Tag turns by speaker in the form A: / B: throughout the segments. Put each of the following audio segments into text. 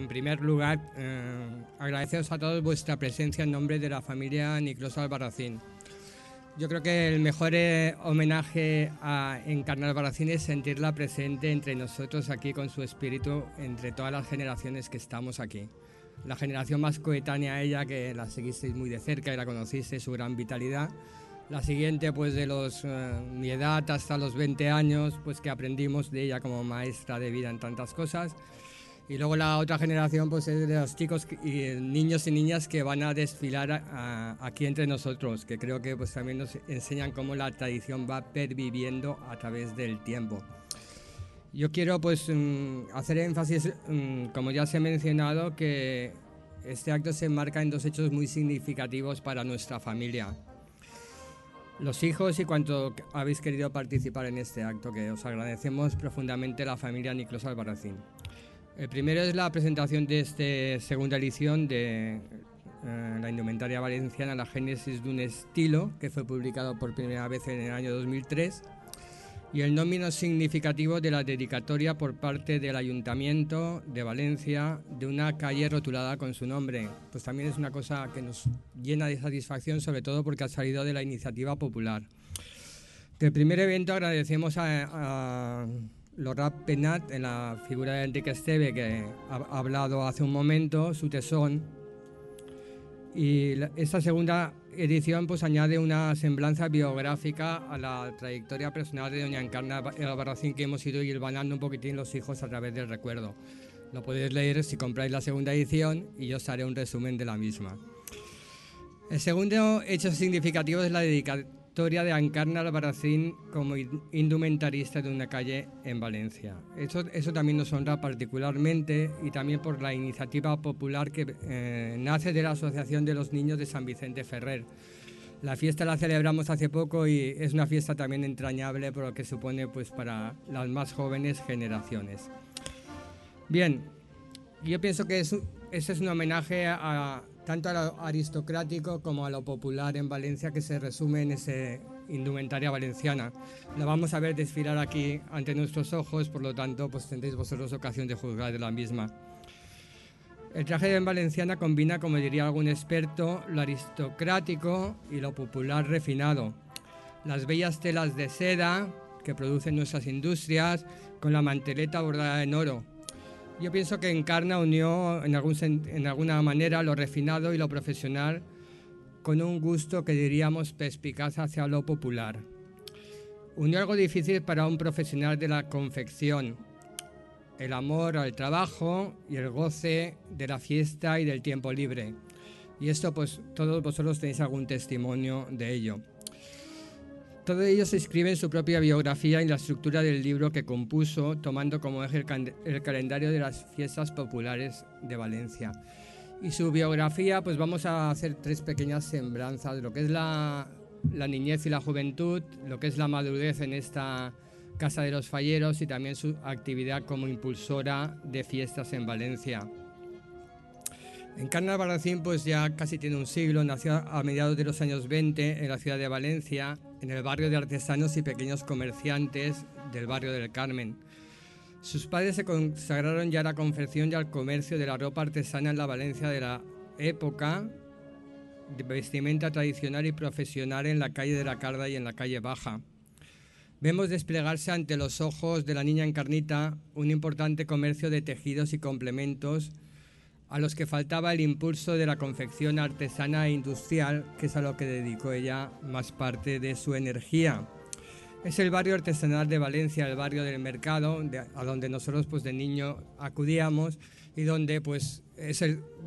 A: en primer lugar, agradeceros a todos vuestra presencia en nombre de la familia Nicloso Albarracín. Yo creo que el mejor homenaje a Encarna Albarracín es sentirla presente entre nosotros aquí con su espíritu, entre todas las generaciones que estamos aquí. La generación más coetánea a ella, que la seguisteis muy de cerca y la conocisteis, su gran vitalidad. La siguiente, pues de mi edad hasta los 20 años, pues que aprendimos de ella como maestra de vida en tantas cosas. Y luego la otra generación, pues es de los chicos y niños y niñas que van a desfilar aquí entre nosotros, que creo que pues también nos enseñan cómo la tradición va perviviendo a través del tiempo. Yo quiero pues hacer énfasis, como ya se ha mencionado, que este acto se enmarca en dos hechos muy significativos para nuestra familia. Los hijos y cuanto habéis querido participar en este acto, que os agradecemos profundamente la familia Nicloso Albarracín. El primero es la presentación de esta segunda edición de la indumentaria valenciana, la génesis de un estilo, que fue publicado por primera vez en el año 2003, y el no menos significativo de la dedicatoria por parte del Ayuntamiento de Valencia de una calle rotulada con su nombre. Pues también es una cosa que nos llena de satisfacción, sobre todo porque ha salido de la iniciativa popular. Del primer evento agradecemos a Lorrat Penat, en la figura de Enrique Esteve, que ha hablado hace un momento, su tesón. Y esta segunda edición pues añade una semblanza biográfica a la trayectoria personal de doña Encarna Albarracín, que hemos ido hilvanando un poquitín los hijos a través del recuerdo. Lo podéis leer si compráis la segunda edición y yo os haré un resumen de la misma. El segundo hecho significativo es la dedicatoria de Encarna Albarracín como indumentarista de una calle en Valencia. Eso también nos honra particularmente, y también por la iniciativa popular que nace de la Asociación de los Niños de San Vicente Ferrer. La fiesta la celebramos hace poco y es una fiesta también entrañable por lo que supone pues, para las más jóvenes generaciones. Bien, yo pienso que ese es un homenaje tanto a lo aristocrático como a lo popular en Valencia, que se resume en esa indumentaria valenciana. La vamos a ver desfilar aquí ante nuestros ojos, por lo tanto pues tendréis vosotros ocasión de juzgar de la misma. El traje en valenciana combina, como diría algún experto, lo aristocrático y lo popular refinado. Las bellas telas de seda que producen nuestras industrias con la manteleta bordada en oro. Yo pienso que Encarna unió en alguna manera lo refinado y lo profesional con un gusto que diríamos perspicaz hacia lo popular. Unió algo difícil para un profesional de la confección: el amor al trabajo y el goce de la fiesta y del tiempo libre. Y esto pues todos vosotros tenéis algún testimonio de ello. Todo ello se inscribe en su propia biografía y la estructura del libro que compuso, tomando como eje el calendario de las fiestas populares de Valencia. Y su biografía, pues vamos a hacer tres pequeñas semblanzas, lo que es la niñez y la juventud, lo que es la madurez en esta Casa de los Falleros y también su actividad como impulsora de fiestas en Valencia. Encarna Albarracín pues ya casi tiene un siglo, nació a mediados de los años 20 en la ciudad de Valencia, en el barrio de artesanos y pequeños comerciantes del barrio del Carmen. Sus padres se consagraron ya a la confección y al comercio de la ropa artesana en la Valencia de la época, de vestimenta tradicional y profesional en la calle de la Carda y en la calle Baja. Vemos desplegarse ante los ojos de la niña Encarnita un importante comercio de tejidos y complementos, a los que faltaba el impulso de la confección artesana e industrial, que es a lo que dedicó ella más parte de su energía. Es el barrio artesanal de Valencia, el barrio del mercado, a donde nosotros pues de niño acudíamos y donde pues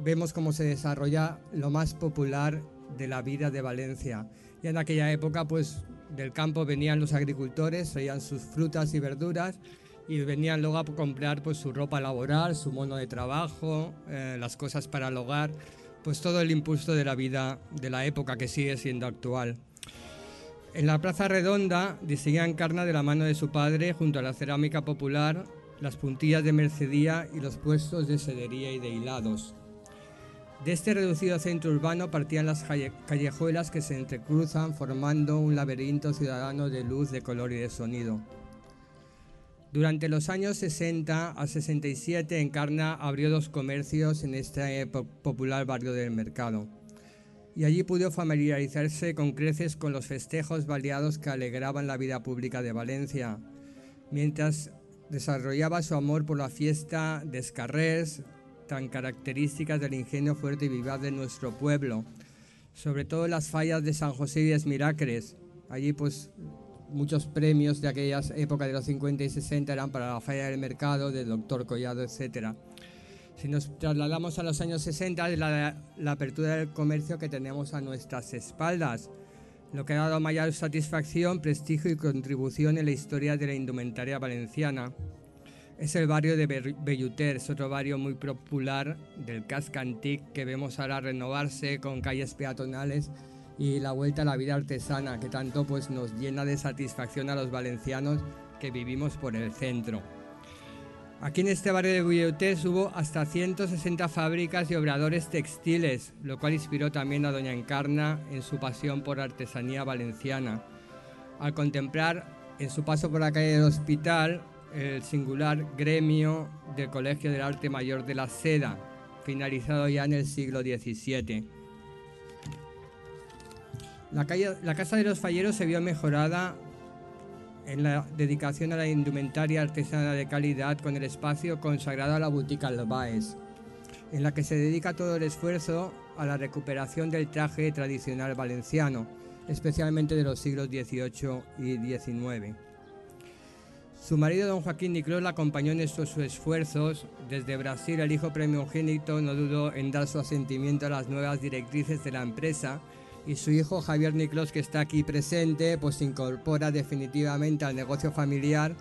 A: vemos cómo se desarrolla lo más popular de la vida de Valencia. Y en aquella época pues del campo venían los agricultores, traían sus frutas y verduras y venían luego a comprar pues su ropa laboral, su mono de trabajo, las cosas para el hogar, pues todo el impulso de la vida de la época, que sigue siendo actual. En la Plaza Redonda diseñó Encarna de la mano de su padre, junto a la cerámica popular, las puntillas de mercería y los puestos de sedería y de hilados. De este reducido centro urbano partían las callejuelas que se entrecruzan formando un laberinto ciudadano de luz, de color y de sonido. Durante los años 60 a 67, Encarna abrió 2 comercios en este popular barrio del Mercado. Y allí pudo familiarizarse con creces con los festejos variados que alegraban la vida pública de Valencia, mientras desarrollaba su amor por la fiesta des Carrers, tan características del ingenio fuerte y vivaz de nuestro pueblo, sobre todo las fallas de San José y des Miracres. Allí pues muchos premios de aquellas épocas de los 50 y 60 eran para la falla del Mercado, del Doctor Collado, etc. Si nos trasladamos a los años 60, es la apertura del comercio que tenemos a nuestras espaldas, lo que ha dado mayor satisfacción, prestigio y contribución en la historia de la indumentaria valenciana. Es el barrio de Belluters, otro barrio muy popular del casc antic que vemos ahora renovarse con calles peatonales y la vuelta a la vida artesana que tanto pues, nos llena de satisfacción a los valencianos que vivimos por el centro. Aquí en este barrio de Belluters hubo hasta 160 fábricas y obradores textiles, lo cual inspiró también a doña Encarna en su pasión por artesanía valenciana. Al contemplar en su paso por la calle del Hospital el singular gremio del Colegio del Arte Mayor de la Seda, finalizado ya en el siglo XVII. La Casa de los Falleros se vio mejorada en la dedicación a la indumentaria artesana de calidad con el espacio consagrado a la Boutique Albaes, en la que se dedica todo el esfuerzo a la recuperación del traje tradicional valenciano, especialmente de los siglos XVIII y XIX. Su marido, don Joaquín Niclós, la acompañó en estos esfuerzos. Desde Brasil, el hijo primogénito no dudó en dar su asentimiento a las nuevas directrices de la empresa, y su hijo Javier Niclós, que está aquí presente, pues se incorpora definitivamente al negocio familiar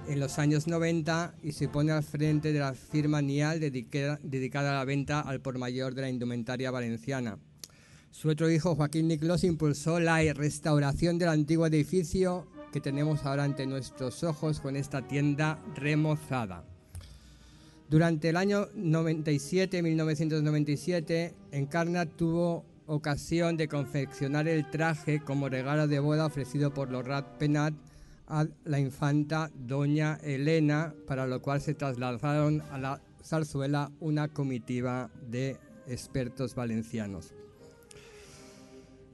A: en los años 90 y se pone al frente de la firma Nial dedicada a la venta al por mayor de la indumentaria valenciana. Su otro hijo, Joaquín Niclós, impulsó la restauración del antiguo edificio que tenemos ahora ante nuestros ojos con esta tienda remozada. Durante el año 1997, Encarna tuvo ocasión de confeccionar el traje como regalo de boda ofrecido por los Rat-Penat a la infanta doña Elena, para lo cual se trasladaron a la zarzuela una comitiva de expertos valencianos.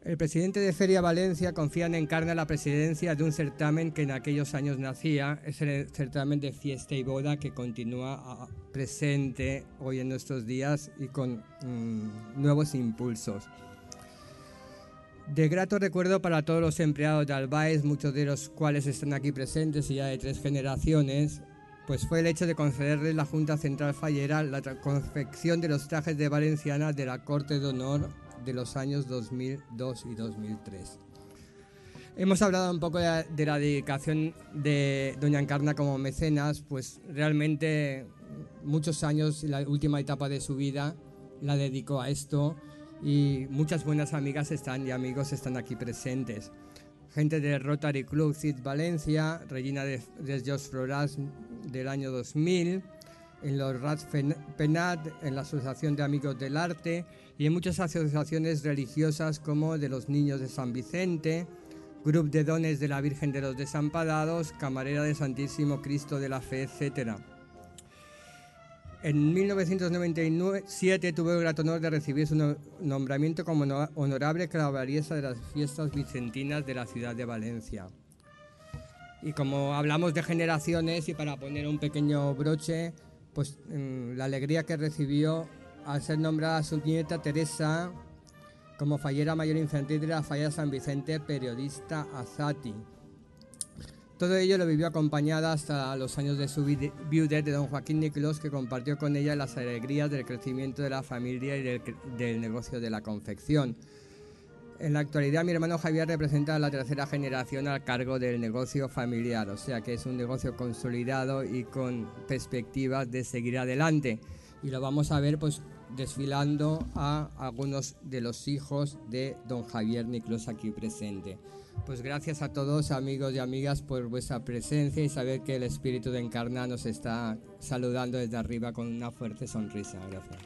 A: El presidente de Feria Valencia confía en Encarna la presidencia de un certamen que en aquellos años nacía, es el certamen de fiesta y boda que continúa presente hoy en nuestros días y con nuevos impulsos. De grato recuerdo para todos los empleados de Albaes, muchos de los cuales están aquí presentes y ya de 3 generaciones, pues fue el hecho de concederles la Junta Central Fallera la confección de los trajes de valenciana de la Corte de Honor de los años 2002 y 2003. Hemos hablado un poco de la dedicación de doña Encarna como mecenas, pues realmente muchos años, la última etapa de su vida, la dedicó a esto y muchas buenas amigas y amigos están aquí presentes. Gente del Rotary Club Cid Valencia, Regina de Jocs Florals del año 2000, en los Rat-Penat, en la Asociación de Amigos del Arte y en muchas asociaciones religiosas como de los Niños de San Vicente, Grup de Dones de la Virgen de los Desamparados, Camarera de Santísimo Cristo de la Fe, etc. En 1997 tuve el grato honor de recibir su nombramiento como honorable clavariesa de las fiestas vicentinas de la ciudad de Valencia. Y como hablamos de generaciones, y para poner un pequeño broche, pues la alegría que recibió al ser nombrada su nieta Teresa como fallera mayor infantil de la falla San Vicente, periodista Azati. Todo ello lo vivió acompañada hasta los años de su viudez de don Joaquín Niclós, que compartió con ella las alegrías del crecimiento de la familia y del negocio de la confección. En la actualidad mi hermano Javier representa a la 3ª generación al cargo del negocio familiar, o sea que es un negocio consolidado y con perspectivas de seguir adelante. Y lo vamos a ver pues desfilando a algunos de los hijos de don Javier Niclós aquí presente. Pues gracias a todos, amigos y amigas, por vuestra presencia y saber que el espíritu de Encarna nos está saludando desde arriba con una fuerte sonrisa. Gracias.